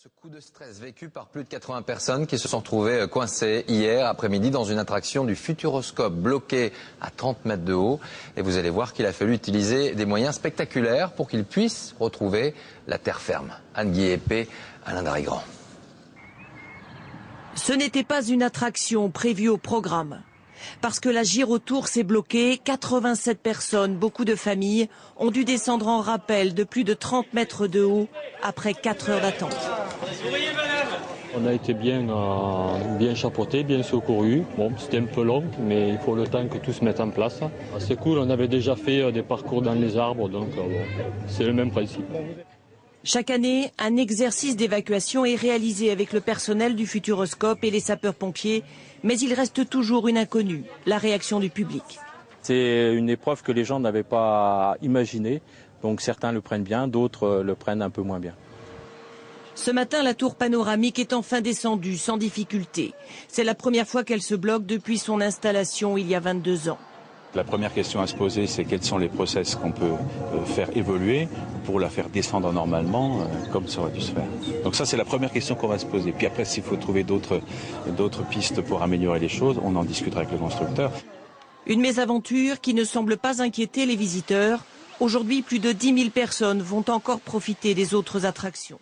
Ce coup de stress vécu par plus de 80 personnes qui se sont retrouvées coincées hier après-midi dans une attraction du Futuroscope bloquée à 30 mètres de haut. Et vous allez voir qu'il a fallu utiliser des moyens spectaculaires pour qu'ils puissent retrouver la terre ferme. Anne Guillepé, Alain Darigrand. Ce n'était pas une attraction prévue au programme. Parce que la Girotour s'est bloquée, 87 personnes, beaucoup de familles, ont dû descendre en rappel de plus de 30 mètres de haut après 4 heures d'attente. On a été bien chapeautés, bien secourus. Bon, c'était un peu long, mais il faut le temps que tout se mette en place. C'est cool, on avait déjà fait des parcours dans les arbres, donc c'est le même principe. Chaque année, un exercice d'évacuation est réalisé avec le personnel du Futuroscope et les sapeurs-pompiers, mais il reste toujours une inconnue, la réaction du public. C'est une épreuve que les gens n'avaient pas imaginée, donc certains le prennent bien, d'autres le prennent un peu moins bien. Ce matin, la tour panoramique est enfin descendue sans difficulté. C'est la première fois qu'elle se bloque depuis son installation il y a 22 ans. La première question à se poser, c'est quels sont les process qu'on peut faire évoluer pour la faire descendre normalement comme ça aurait dû se faire. Donc ça, c'est la première question qu'on va se poser. Puis après, s'il faut trouver d'autres pistes pour améliorer les choses, on en discutera avec le constructeur. Une mésaventure qui ne semble pas inquiéter les visiteurs. Aujourd'hui, plus de 10 000 personnes vont encore profiter des autres attractions.